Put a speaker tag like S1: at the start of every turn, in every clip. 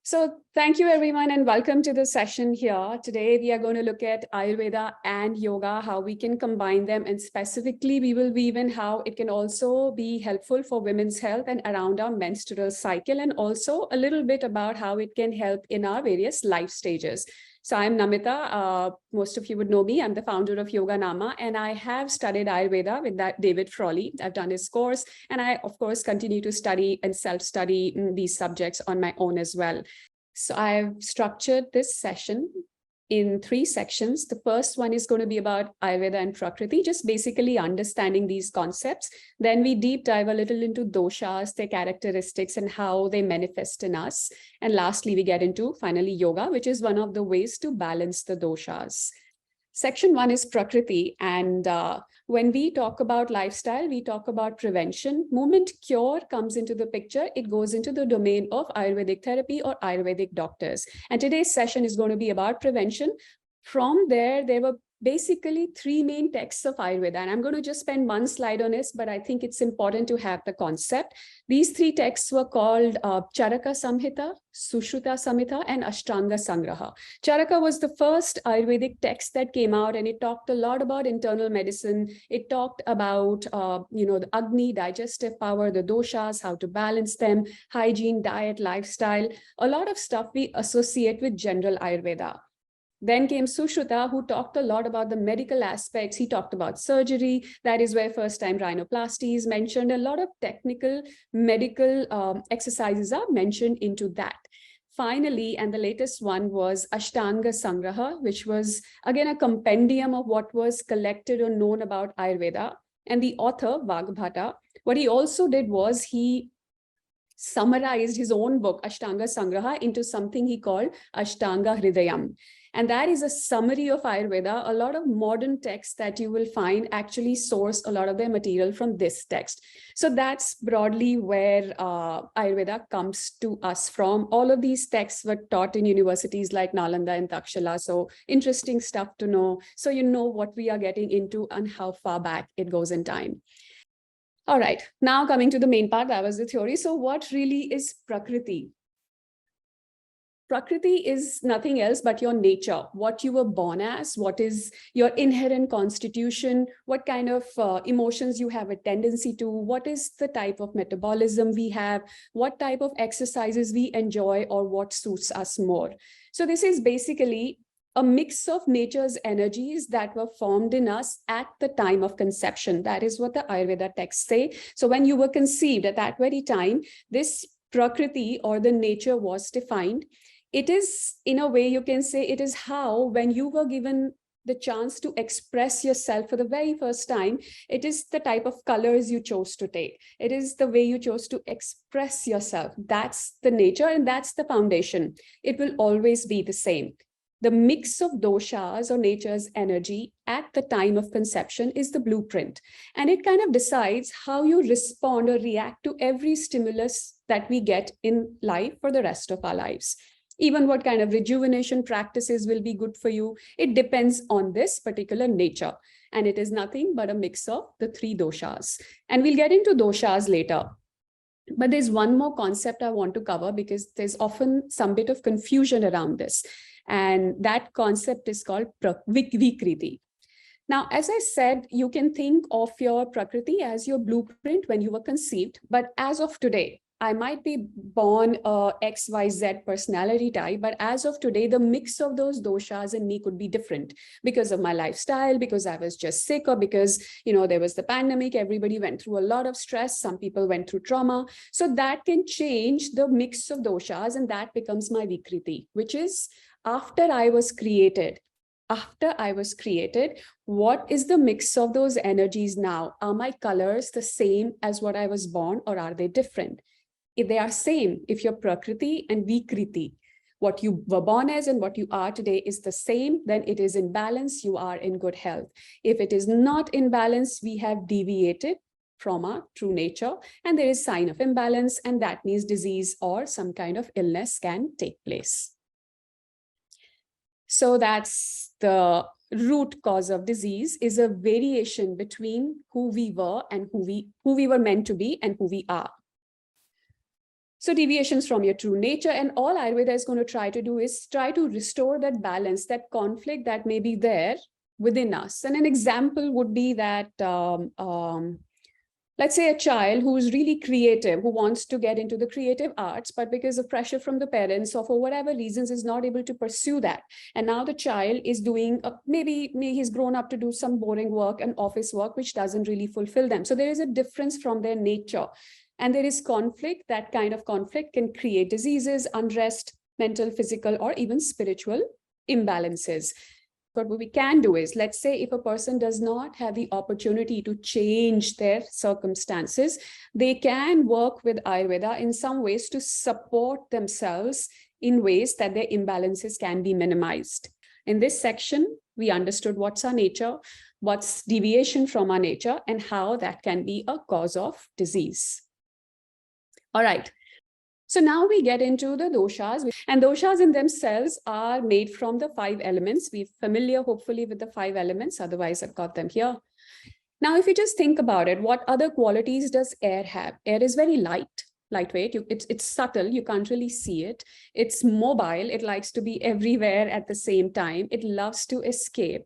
S1: So thank you everyone and welcome to the session here. Today we are going to look at Ayurveda and yoga, how we can combine them, and specifically we will weave in how it can also be helpful for women's health and around our menstrual cycle, and also a little bit about how it can help in our various life stages. So I'm Namita. Most of you would know me. I'm the founder of Yoganama, and I have studied Ayurveda with that David Frawley. I've done his course, and I, of course, continue to study and self-study these subjects on my own as well. So I've structured this session in 3 sections. The first one is going to be about Ayurveda and Prakriti, just basically understanding these concepts. Then we deep dive a little into doshas, their characteristics and how they manifest in us. And lastly, we get into finally yoga, which is one of the ways to balance the doshas. Section 1 is Prakriti, and when we talk about lifestyle, we talk about prevention. Moment cure comes into the picture, it goes into the domain of Ayurvedic therapy or Ayurvedic doctors. And today's session is going to be about prevention. From there were basically 3 main texts of Ayurveda, and I'm going to just spend 1 slide on this, but I think it's important to have the concept. These 3 texts were called Charaka Samhita, Sushruta Samhita, and Ashtanga Sangraha. Charaka was the first Ayurvedic text that came out, and it talked a lot about internal medicine. It talked about, the Agni, digestive power, the doshas, how to balance them, hygiene, diet, lifestyle, a lot of stuff we associate with general Ayurveda. Then came Sushruta, who talked a lot about the medical aspects. He talked about surgery. That is where first-time rhinoplasty is mentioned. A lot of technical medical exercises are mentioned into that. Finally, and the latest one was Ashtanga Sangraha, which was again a compendium of what was collected or known about Ayurveda. And the author, Vagbhata, what he also did was he summarized his own book, Ashtanga Sangraha, into something he called Ashtanga Hridayam. And that is a summary of Ayurveda. A lot of modern texts that you will find actually source a lot of their material from this text. So that's broadly where Ayurveda comes to us from. All of these texts were taught in universities like Nalanda and Takshala. So interesting stuff to know. So you know what we are getting into and how far back it goes in time. All right, now coming to the main part, that was the theory. So what really is Prakriti? Prakriti is nothing else but your nature, what you were born as, what is your inherent constitution, what kind of emotions you have a tendency to, what is the type of metabolism we have, what type of exercises we enjoy, or what suits us more. So this is basically a mix of nature's energies that were formed in us at the time of conception. That is what the Ayurveda texts say. So when you were conceived at that very time, this Prakriti or the nature was defined. It is, in a way, you can say it is how, when you were given the chance to express yourself for the very first time, it is the type of colors you chose to take. It is the way you chose to express yourself. That's the nature and that's the foundation. It will always be the same. The mix of doshas or nature's energy at the time of conception is the blueprint. And it kind of decides how you respond or react to every stimulus that we get in life for the rest of our lives. Even what kind of rejuvenation practices will be good for you, it depends on this particular nature. And it is nothing but a mix of the 3 doshas. And we'll get into doshas later. But there's one more concept I want to cover because there's often some bit of confusion around this. And that concept is called Vikriti. Now, as I said, you can think of your Prakriti as your blueprint when you were conceived. But as of today, I might be born a XYZ personality type, but as of today, the mix of those doshas in me could be different because of my lifestyle, because I was just sick, or because, there was the pandemic, everybody went through a lot of stress, some people went through trauma. So that can change the mix of doshas, and that becomes my Vikriti, which is after I was created. After I was created, what is the mix of those energies now? Are my colors the same as what I was born, or are they different? If they are same, if your Prakriti and Vikriti, what you were born as and what you are today is the same, then it is in balance, you are in good health. If it is not in balance, we have deviated from our true nature, and there is sign of imbalance, and that means disease or some kind of illness can take place. So that's the root cause of disease, is a variation between who we were and who we were meant to be and who we are. So deviations from your true nature, and all Ayurveda is going to try to do is try to restore that balance, that conflict that may be there within us. And an example would be that, let's say a child who's really creative, who wants to get into the creative arts, but because of pressure from the parents or for whatever reasons is not able to pursue that. And now the child is doing, maybe he's grown up to do some boring work and office work, which doesn't really fulfill them. So there is a difference from their nature. And there is conflict. That kind of conflict can create diseases, unrest, mental, physical, or even spiritual imbalances. But what we can do is, let's say if a person does not have the opportunity to change their circumstances, they can work with Ayurveda in some ways to support themselves in ways that their imbalances can be minimized. In this section, we understood what's our nature, what's deviation from our nature, and how that can be a cause of disease. All right. So now we get into the doshas, and doshas in themselves are made from the 5 elements. We're familiar, hopefully, with the 5 elements. Otherwise, I've got them here. Now, if you just think about it, what other qualities does air have? Air is very lightweight. It's subtle. You can't really see it. It's mobile. It likes to be everywhere at the same time. It loves to escape.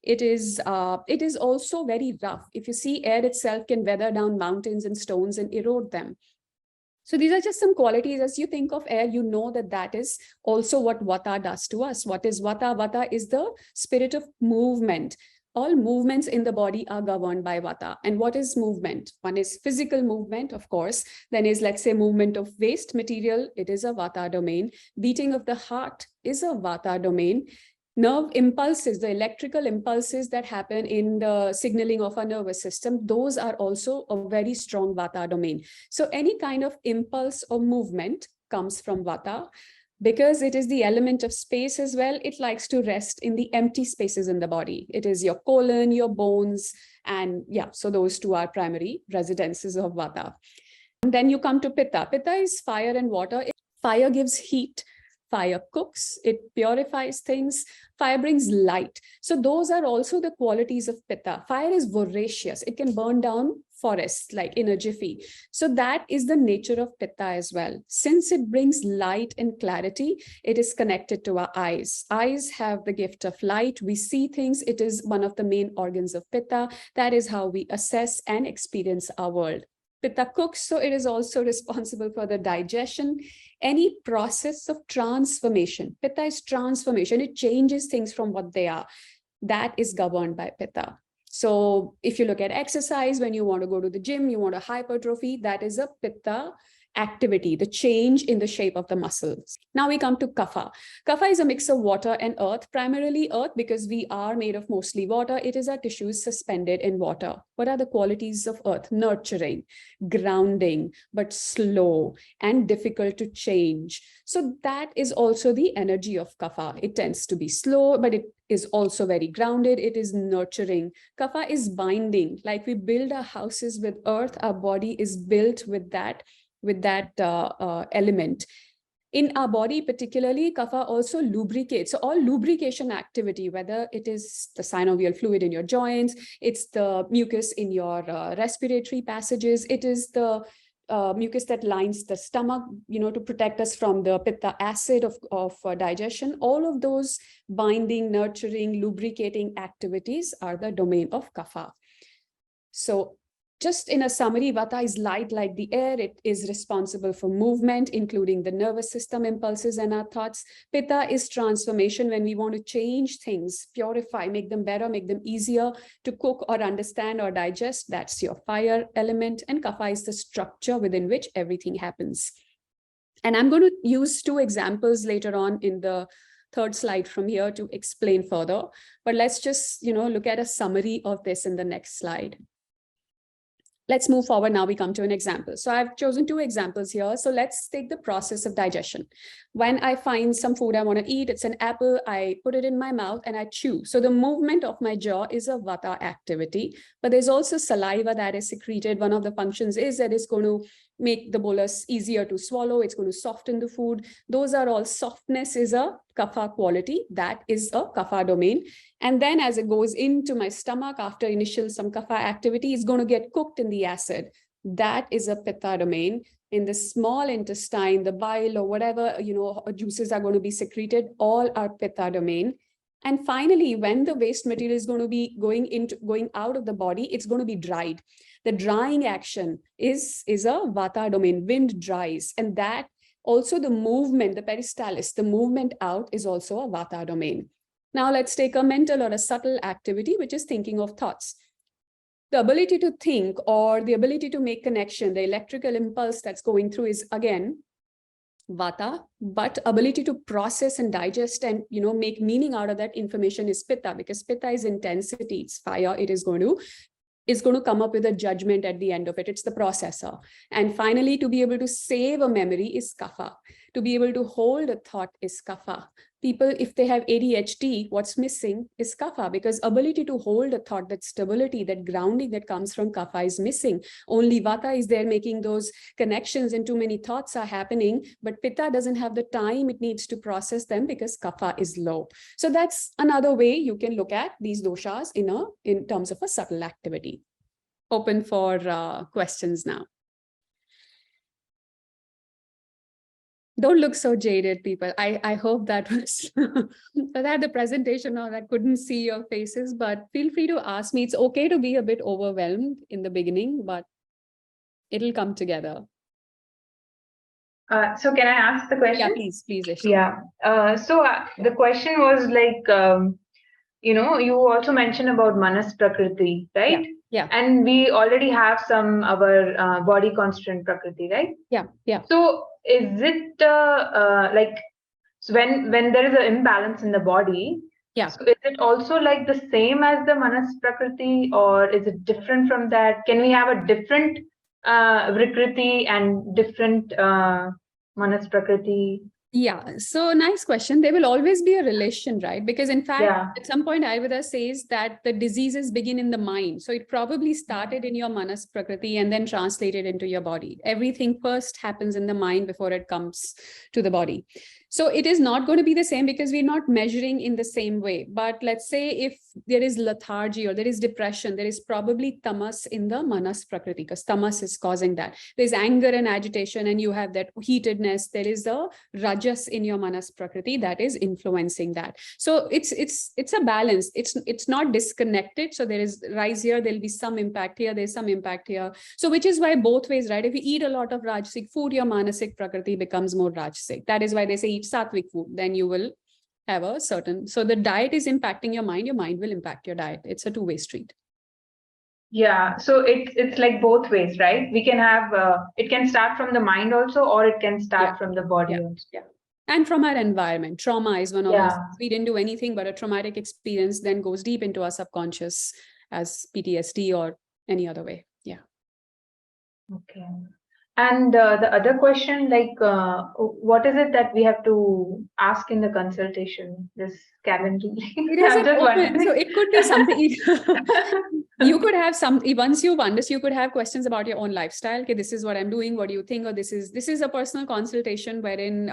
S1: It is also very rough. If you see, air itself can weather down mountains and stones and erode them. So these are just some qualities. As you think of air, you know that that is also what Vata does to us. What is Vata? Vata is the spirit of movement. All movements in the body are governed by Vata. And what is movement? One is physical movement, of course. Then is, let's say, movement of waste material. It is a Vata domain. Beating of the heart is a Vata domain. Nerve impulses, the electrical impulses that happen in the signaling of our nervous system, those are also a very strong Vata domain. So any kind of impulse or movement comes from Vata. Because it is the element of space as well, it likes to rest in the empty spaces in the body. It is your colon, your bones, and yeah, so those 2 are primary residences of Vata. And then you come to Pitta. Pitta is fire and water. Fire gives heat. Fire cooks, it purifies things, fire brings light. So those are also the qualities of Pitta. Fire is voracious. It can burn down forests like in a jiffy. So that is the nature of Pitta as well. Since it brings light and clarity, it is connected to our eyes. Eyes have the gift of light. We see things. It is one of the main organs of Pitta. That is how we assess and experience our world. Pitta cooks, so it is also responsible for the digestion. Any process of transformation, Pitta is transformation. It changes things from what they are. That is governed by Pitta. So if you look at exercise, when you want to go to the gym, you want to hypertrophy, that is a Pitta activity, the change in the shape of the muscles. Now we come to Kapha. Kapha is a mix of water and earth, primarily earth because we are made of mostly water. It is our tissues suspended in water. What are the qualities of earth? Nurturing, grounding, but slow and difficult to change. So that is also the energy of Kapha. It tends to be slow, but it is also very grounded. It is nurturing. Kapha is binding. Like we build our houses with earth, our body is built with that element. In our body, particularly, Kapha also lubricates. So all lubrication activity, whether it is the synovial fluid in your joints, it's the mucus in your respiratory passages, it is the mucus that lines the stomach, to protect us from the pitta acid of digestion. All of those binding, nurturing, lubricating activities are the domain of Kapha. So just in a summary, Vata is light like the air. It is responsible for movement, including the nervous system impulses and our thoughts. Pitta is transformation, when we want to change things, purify, make them better, make them easier to cook or understand or digest. That's your fire element. And Kapha is the structure within which everything happens. And I'm going to use 2 examples later on in the 3rd slide from here to explain further. But let's just, look at a summary of this in the next slide. Let's move forward. Now we come to an example. So I've chosen 2 examples here. So let's take the process of digestion. When I find some food I want to eat, it's an apple, I put it in my mouth and I chew. So the movement of my jaw is a Vata activity, but there's also saliva that is secreted. One of the functions is that it's going to make the bolus easier to swallow. It's going to soften the food. Those are all. Softness is a Kapha quality. That is a Kapha domain. And then as it goes into my stomach, after initial some Kapha activity, it's going to get cooked in the acid. That is a Pitta domain. in the small intestine, the bile or whatever, juices are going to be secreted, all are Pitta domain. And finally, when the waste material is going to be going out of the body, it's going to be dried. The drying action is a Vata domain. Wind dries, and that also the movement, the peristalsis, the movement out is also a Vata domain. Now let's take a mental or a subtle activity, which is thinking of thoughts. The ability to think or the ability to make connection, the electrical impulse that's going through is again Vata, but ability to process and digest and make meaning out of that information is Pitta, because Pitta is intensity, it's fire. It is going to come up with a judgment at the end of it. It's the processor. And finally, to be able to save a memory is Kapha. To be able to hold a thought is Kapha. People, if they have ADHD, what's missing is Kapha, because ability to hold a thought, that stability, that grounding that comes from Kapha is missing. Only Vata is there making those connections and too many thoughts are happening, but Pitta doesn't have the time it needs to process them because Kapha is low. So that's another way you can look at these doshas in terms of a subtle activity. Open for questions now. Don't look so jaded, people. I hope that was that I had the presentation or I couldn't see your faces, but feel free to ask me. It's okay to be a bit overwhelmed in the beginning, but it'll come together.
S2: So can I ask the question?
S1: Yeah, please, Ishita.
S2: Yeah. So the question was like, you also mentioned about Manas Prakriti, right?
S1: Yeah.
S2: And we already have our body constituent Prakriti, right?
S1: Yeah.
S2: So is it like when there is an imbalance in the body?
S1: Yeah.
S2: So is it also like the same as the Manas Prakriti, or is it different from that? Can we have a different Vikriti and different Manas Prakriti?
S1: Yeah, so nice question. There will always be a relation, right? Because in fact, at some point, Ayurveda says that the diseases begin in the mind. So it probably started in your Manas Prakriti and then translated into your body. Everything first happens in the mind before it comes to the body. So it is not going to be the same because we're not measuring in the same way. But let's say if there is lethargy or there is depression, there is probably tamas in the Manas Prakriti because tamas is causing that. There's anger and agitation and you have that heatedness. There is the rajas in your Manas Prakriti that is influencing that. So it's a balance. It's not disconnected. So there is rise here, there'll be some impact here, there's some impact here. So which is why both ways, right? If you eat a lot of Rajasic food, your Manasic Prakriti becomes more Rajasic. That is why they say eat Sattvic food, then you will have a certain, so the diet is impacting your mind will impact your diet. It's a two-way street.
S2: Yeah, so it's like both ways, right? We can have it can start from the mind also, or it can start from the body also.
S1: Yeah. And from our environment. Trauma is one of those. We didn't do anything, but a traumatic experience then goes deep into our subconscious as PTSD or any other way. Yeah.
S2: Okay. And the other question, like, what is it that we have to ask in the consultation, this Calendly?
S1: It is open, so it could be something. You could have once you've understood, you could have questions about your own lifestyle. Okay, this is what I'm doing. What do you think? Or this is a personal consultation wherein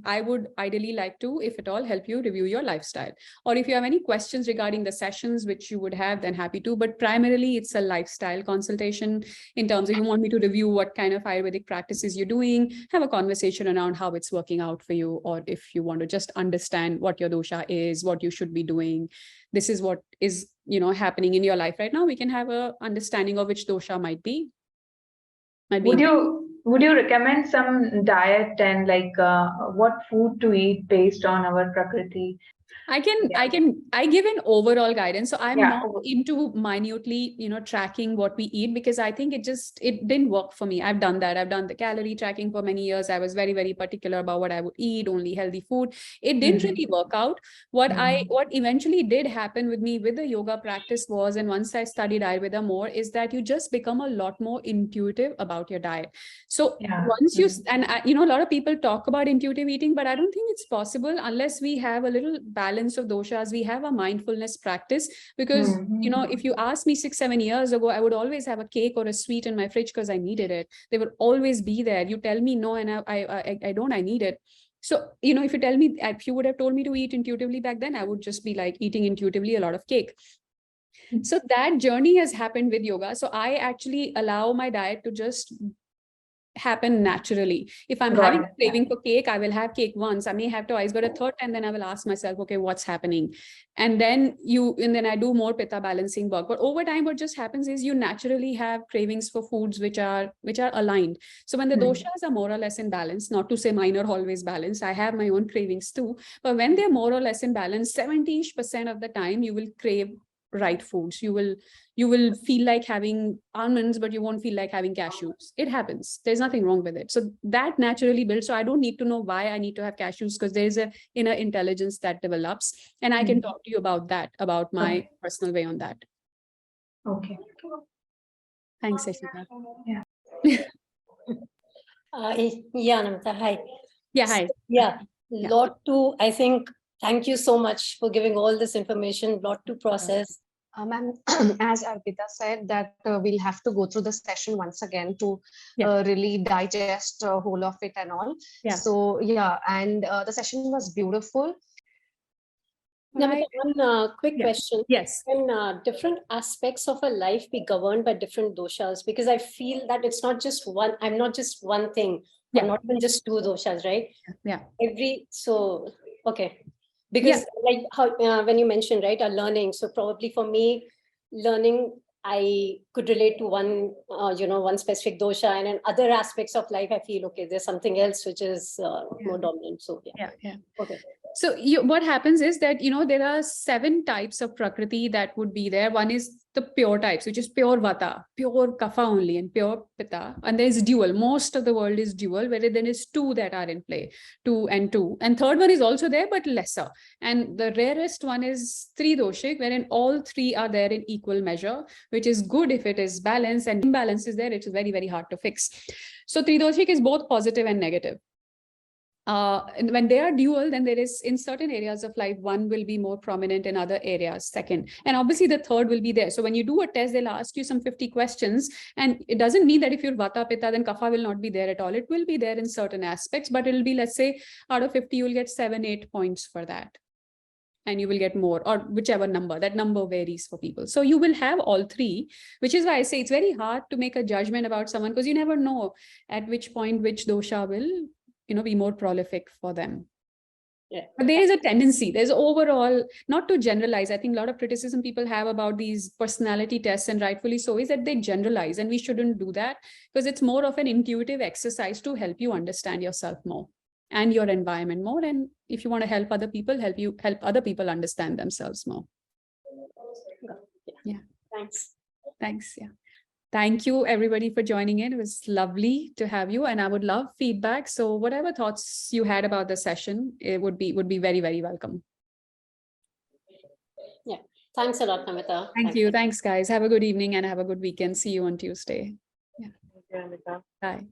S1: I would ideally like to, if at all, help you review your lifestyle. Or if you have any questions regarding the sessions which you would have, then happy to. But primarily, it's a lifestyle consultation in terms of you want me to review what kind of Ayurvedic practices you're doing, have a conversation around how it's working out for you, or if you want to just understand what your dosha is, what you should be doing. This is what is happening in your life right now. We can have a understanding of which dosha might be.
S2: Would you recommend some diet and like what food to eat based on our Prakriti?
S1: I give an overall guidance. So I'm not into minutely, tracking what we eat because I think it didn't work for me. I've done that. I've done the calorie tracking for many years. I was very, very particular about what I would eat, only healthy food. It didn't really work out. What eventually did happen with me with the yoga practice was, and once I studied Ayurveda more, is that you just become a lot more intuitive about your diet. So once you, and a lot of people talk about intuitive eating, but I don't think it's possible unless we have a little balance of doshas. We have a mindfulness practice because if you asked me 6-7 years ago, I would always have a cake or a sweet in my fridge because I needed it. They would always be there. You tell me no, and I need it. So if you would have told me to eat intuitively back then, I would just be like eating intuitively a lot of cake. So that journey has happened with yoga. So I actually allow my diet to just happen naturally. If I'm
S2: Got
S1: having
S2: it.
S1: a craving for cake, I will have cake once. I may have twice, but a third time, then I will ask myself, okay, what's happening? And then I do more pitta balancing work. But over time, what just happens is you naturally have cravings for foods which are aligned. So when the doshas are more or less in balance, not to say mine are always balanced, I have my own cravings too. But when they're more or less in balance, 70% of the time you will crave right foods. You will feel like having almonds, but you won't feel like having cashews. It happens. There's nothing wrong with it. So that naturally builds. So I don't need to know why I need to have cashews, because there's a inner intelligence that develops. And I can talk to you about that, about my personal way on that.
S2: Okay.
S1: Thanks, Ashika.
S2: Yeah.
S3: Yeah, Namita, hi.
S1: Yeah, hi.
S3: Yeah, lot to, I think, thank you so much for giving all this information, lot to process.
S4: Ma'am, as Arpita said, that we'll have to go through the session once again to really digest whole of it and all.
S1: Yeah.
S4: So yeah, and the session was beautiful.
S3: Namita, one quick question.
S1: Yes.
S3: Can different aspects of a life be governed by different doshas? Because I feel that it's not just one, I'm not just one thing, or not even just two doshas, right?
S1: Yeah.
S3: Okay. Because like how when you mentioned, right, learning. So probably for me, learning, I could relate to one, one specific dosha, and in other aspects of life, I feel, okay, there's something else which is more dominant. So yeah. Okay.
S1: So what happens is that, there are 7 types of Prakriti that would be there. One is the pure types, which is pure Vata, pure Kapha only, and pure Pitta. And there's dual. Most of the world is dual, where there is 2 that are in play, 2 and 2. And third one is also there, but lesser. And the rarest one is Three Doshic, wherein all 3 are there in equal measure, which is good if it is balanced, and imbalance is there, it is very, very hard to fix. So Three Doshik is both positive and negative. And when they are dual, then there is, in certain areas of life, one will be more prominent in other areas, second. And obviously the third will be there. So when you do a test, they'll ask you some 50 questions. And it doesn't mean that if you're Vata Pitta, then Kapha will not be there at all. It will be there in certain aspects, but it'll be, let's say, out of 50, you'll get 7-8 points for that. And you will get more, or whichever number. That number varies for people. So you will have all 3, which is why I say it's very hard to make a judgment about someone, because you never know at which point which dosha will be more prolific for them.
S3: Yeah.
S1: But there is a tendency, there's overall, not to generalize. I think a lot of criticism people have about these personality tests, and rightfully so, is that they generalize, and we shouldn't do that, because it's more of an intuitive exercise to help you understand yourself more and your environment more. And if you want to help other people, help other people understand themselves more. Yeah. Thanks. Yeah. Thank you, everybody, for joining in. It was lovely to have you, and I would love feedback. So whatever thoughts you had about the session, it would be very, very welcome.
S3: Yeah. Thanks a lot, Namita.
S1: Thank you. Thanks, guys. Have a good evening and have a good weekend. See you on Tuesday. Yeah.
S2: Thank you, Amita.
S1: Bye.